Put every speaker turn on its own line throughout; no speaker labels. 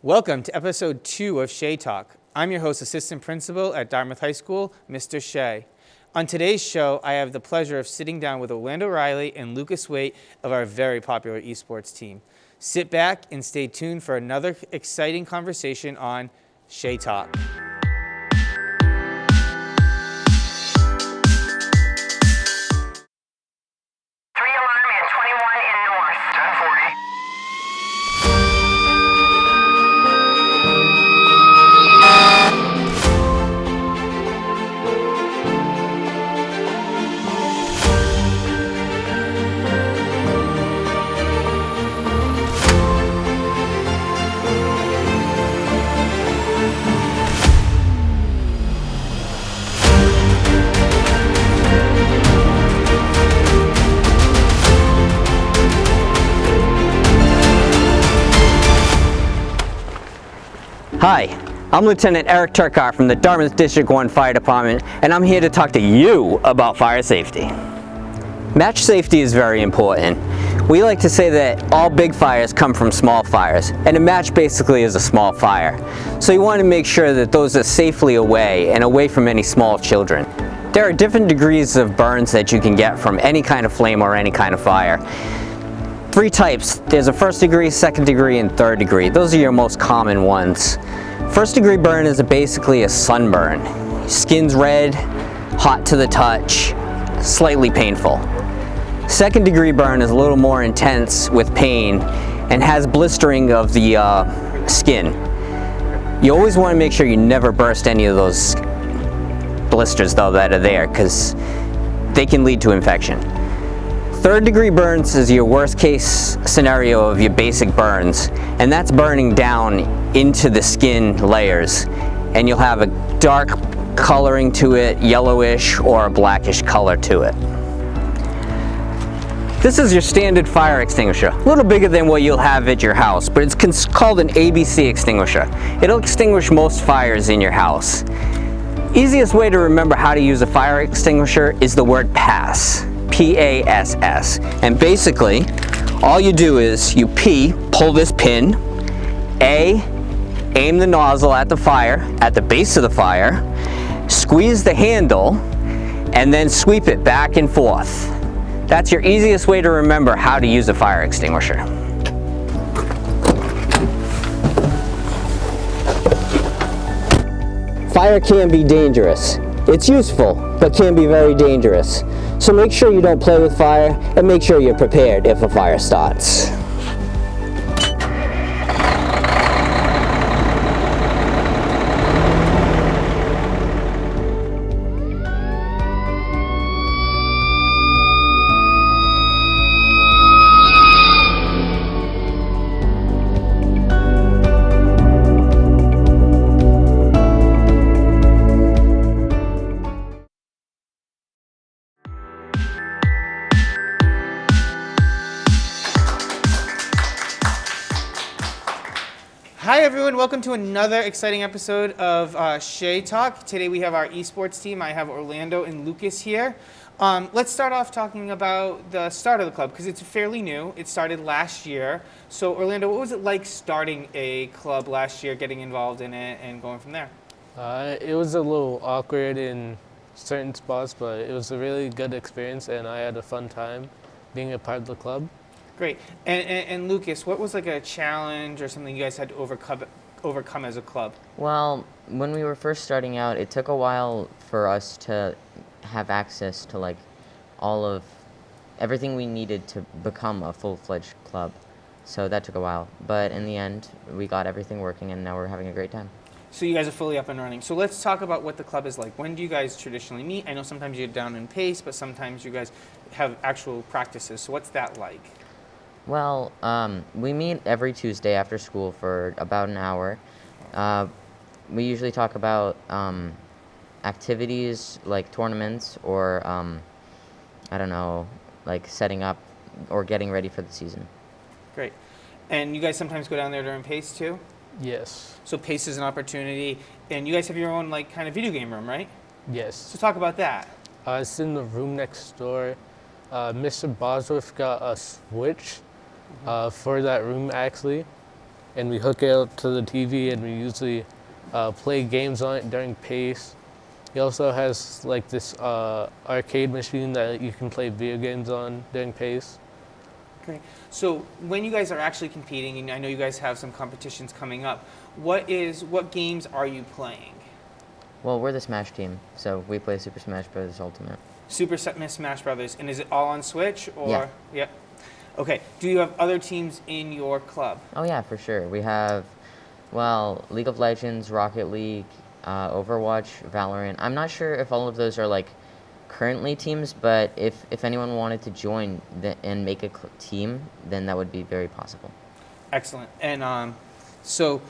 Welcome to episode 2 of Shea Talk. I'm your host, Assistant Principal at Dartmouth High School, Mr. Shea. On today's show, I have the pleasure of sitting down with Orlando Riley and Lucas Waite of our very popular esports team. Sit back and stay tuned for another exciting conversation on Shea Talk.
Hi, I'm Lieutenant Eric Turkar from the Dartmouth District 1 Fire Department, and I'm here to talk to you about fire safety. Match safety is very important. We like to say that all big fires come from small fires, and a match basically is a small fire. So you want to make sure that those are safely away and away from any small children. There are different degrees of burns that you can get from any kind of flame or any kind of fire. 3 types. There's a first degree, second degree, and third degree. Those are your most common ones. First degree burn is basically a sunburn. Skin's red, hot to the touch, slightly painful. Second degree burn is a little more intense with pain and has blistering of the skin. You always want to make sure you never burst any of those blisters though that are there, because they can lead to infection. Third degree burns is your worst case scenario of your basic burns, and that's burning down into the skin layers, and you'll have a dark coloring to it, yellowish or a blackish color to it. This is your standard fire extinguisher, a little bigger than what you'll have at your house, but it's called an ABC extinguisher. It'll extinguish most fires in your house. Easiest way to remember how to use a fire extinguisher is the word PASS. P-A-S-S. And basically, all you do is you pull this pin, A, aim the nozzle at the fire, at the base of the fire, squeeze the handle, and then sweep it back and forth. That's your easiest way to remember how to use a fire extinguisher. Fire can be dangerous. It's useful, but can be very dangerous. So make sure you don't play with fire, and make sure you're prepared if a fire starts.
Hi everyone, welcome to another exciting episode of Shea Talk. Today we have our esports team. I have Orlando and Lucas here. Let's start off talking about the start of the club, because it's fairly new. It started last year. So Orlando, what was it like starting a club last year, getting involved in it, and going from there?
It was a little awkward in certain spots, but it was a really good experience, and I had a fun time being a part of the club.
Great. And Lucas, what was like a challenge or something you guys had to overcome as a club?
Well, when we were first starting out, it took a while for us to have access to like all of everything we needed to become a full-fledged club. So that took a while. But in the end, we got everything working, and now we're having a great time.
So you guys are fully up and running. So let's talk about what the club is like. When do you guys traditionally meet? I know sometimes you're down in pace, but sometimes you guys have actual practices. So what's that like?
Well, we meet every Tuesday after school for about an hour. We usually talk about activities like tournaments or, I don't know, like setting up or getting ready for the season.
Great. And you guys sometimes go down there during PACE too?
Yes.
So PACE is an opportunity, and you guys have your own like kind of video game room, right?
Yes.
So talk about that.
It's in the room next door. Mr. Bosworth got a Switch for that room, actually. and we hook it up to the TV, and we usually play games on it during pace. He also has like this arcade machine that you can play video games on during pace.
Great. So when you guys are actually competing, and I know you guys have some competitions coming up, what games are you playing?
Well, we're the Smash team, so we play Super Smash Bros. Ultimate.
Smash Brothers, and is it all on Switch or?
Yeah.
Yep. Okay. Do you have other teams in your club?
Oh yeah, for sure. We have, well, League of Legends, Rocket League, Overwatch, Valorant. I'm not sure if all of those are like currently teams, but if anyone wanted to join and make a team, then that would be very possible.
Excellent. And so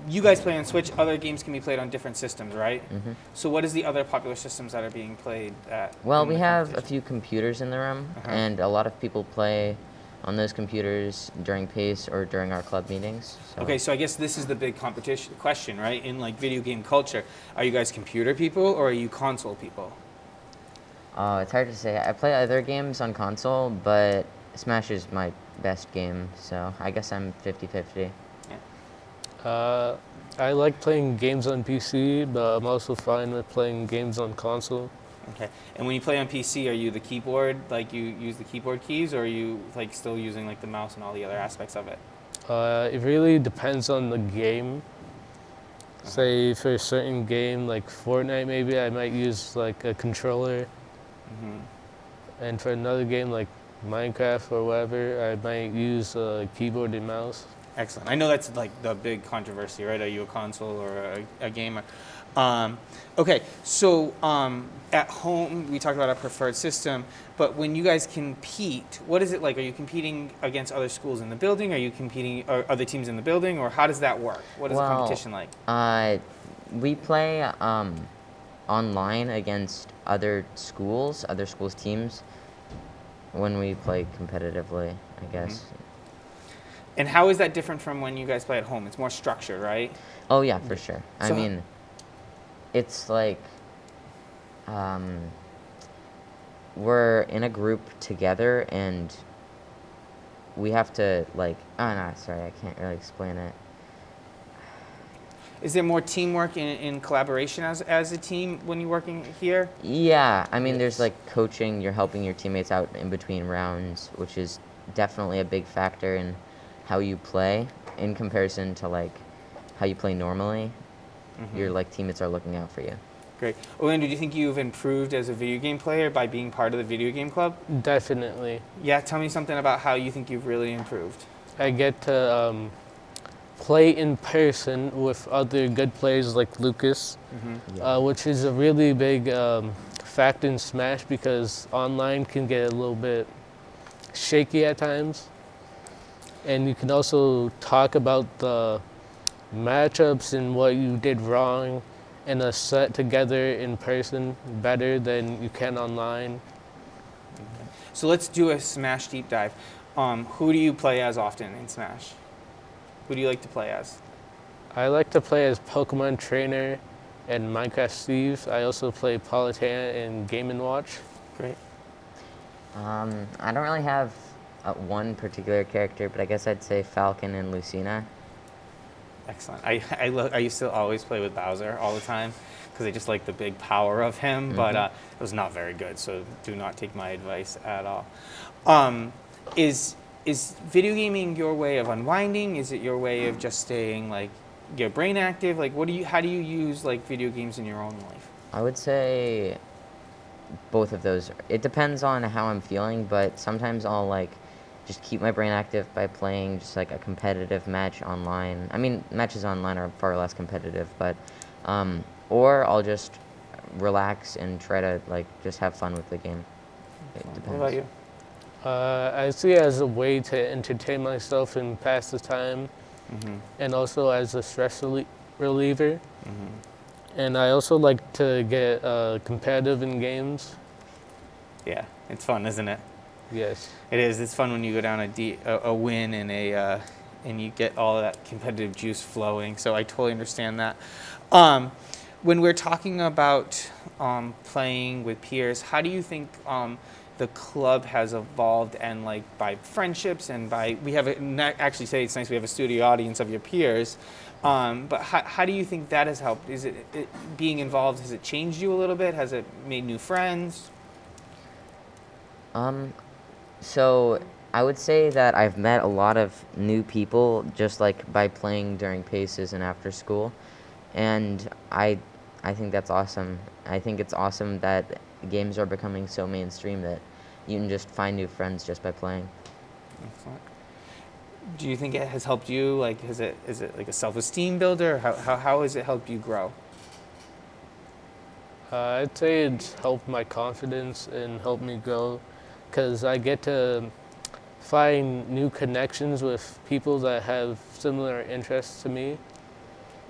you guys play on Switch. Other games can be played on different systems, right?
Hmm.
So what is the other popular systems that are being played at?
Well,
in
we
the
have a
competition?
few computers in the room,
Uh-huh.
and a lot of people play on those computers during PACE or during our club meetings. So.
Okay, so I guess this is the big competition question, right? In like video game culture, are you guys computer people or are you console people?
It's hard to say. I play other games on console, but Smash is my best game, so I guess I'm 50-50.
I like playing games on PC, but I'm also fine with playing games on console.
Okay. And when you play on PC, are you the keyboard, like you use the keyboard keys, or are you like still using like the mouse and all the other aspects of it?
It really depends on the game. Say for a certain game like Fortnite, maybe I might use like a controller, and for another game like Minecraft or whatever, I might use a keyboard and mouse.
Excellent. I know that's like the big controversy, right? Are you a console or a gamer? Okay, so at home, we talked about our preferred system, but when you guys compete, what is it like? Are you competing against other schools in the building? Are you competing, or other teams in the building, or how does that work? What is the competition like?
We play online against other schools' teams when we play competitively, I guess.
And how is that different from when you guys play at home? It's more structured, right?
Oh yeah, for sure. I
So-
mean, it's like we're in a group together, and we have to like. Oh no, sorry, I can't really explain it.
Is there more teamwork and collaboration as a team when you're working here?
Yeah, I mean, there's
Yes.
like coaching. You're helping your teammates out in between rounds, which is definitely a big factor in how you play in comparison to like how you play normally. Your like teammates are looking out for you.
Great. Orlando, do you think you've improved as a video game player by being part of the video game club?
Definitely.
Yeah, tell me something about how you think you've really improved.
I get to play in person with other good players like Lucas, which is a really big fact in Smash because online can get a little bit shaky at times. And you can also talk about the matchups and what you did wrong in a set together in person better than you can online.
So let's do a Smash deep dive. Who do you play as often in Smash? Who do you like to play as?
I like to play as Pokemon Trainer and Minecraft Steve. I also play Palutena in Game & Watch.
Great.
I don't really have one particular character, but I guess I'd say Falcon and Lucina.
Excellent. I used to always play with Bowser all the time because I just like the big power of him, but it was not very good, so do not take my advice at all. Is video gaming your way of unwinding? Is it your way of just staying like your brain active? Like how do you use like video games in your own life?
I would say both of those. It depends on how I'm feeling, but sometimes I'll like just keep my brain active by playing just like a competitive match online. I mean, matches online are far less competitive, but or I'll just relax and try to like just have fun with the game. It depends.
What about you?
I see it as a way to entertain myself and pass the time, and also as a stress reliever. And I also like to get competitive in games.
Yeah, it's fun, isn't it?
Yes.
It is. It's fun when you go down a win and and you get all of that competitive juice flowing. So I totally understand that. When we're talking about playing with peers, how do you think the club has evolved, and like by friendships and by we have actually say it's nice we have a studio audience of your peers. But how do you think that has helped? Is it being involved? Has it changed you a little bit? Has it made new friends?
So I would say that I've met a lot of new people just like by playing during paces and after school, and I think that's awesome. I think it's awesome that games are becoming so mainstream that you can just find new friends just by playing.
Excellent. Do you think it has helped you? Like, is it like a self-esteem builder? How has it helped you grow?
I'd say it's helped my confidence and helped me grow because I get to find new connections with people that have similar interests to me.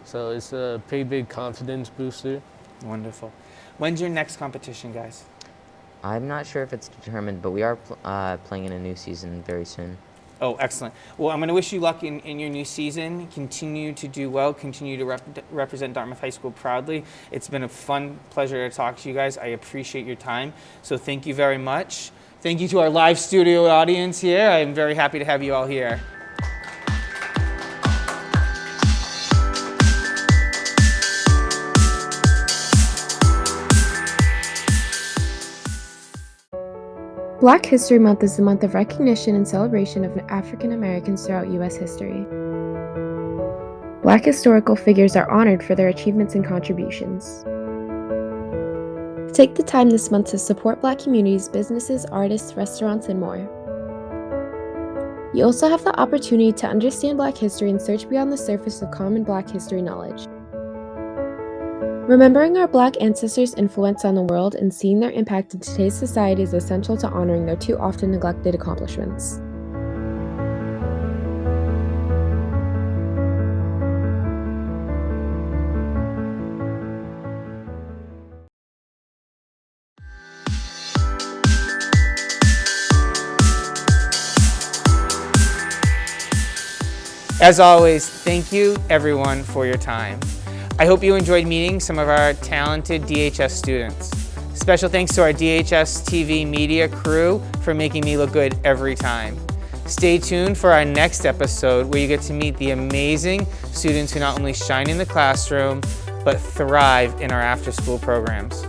So it's a pretty big confidence booster.
Wonderful. When's your next competition, guys?
I'm not sure if it's determined, but we are playing in a new season very soon.
Oh, excellent. Well, I'm going to wish you luck in your new season. Continue to do well. Continue to represent Dartmouth High School proudly. It's been a fun pleasure to talk to you guys. I appreciate your time. So thank you very much. Thank you to our live studio audience here. I'm very happy to have you all here.
Black History Month is the month of recognition and celebration of African Americans throughout U.S. history. Black historical figures are honored for their achievements and contributions. Take the time this month to support Black communities, businesses, artists, restaurants, and more. You also have the opportunity to understand Black history and search beyond the surface of common Black history knowledge. Remembering our Black ancestors' influence on the world and seeing their impact in today's society is essential to honoring their too often neglected accomplishments.
As always, thank you everyone for your time. I hope you enjoyed meeting some of our talented DHS students. Special thanks to our DHS TV media crew for making me look good every time. Stay tuned for our next episode where you get to meet the amazing students who not only shine in the classroom, but thrive in our after-school programs.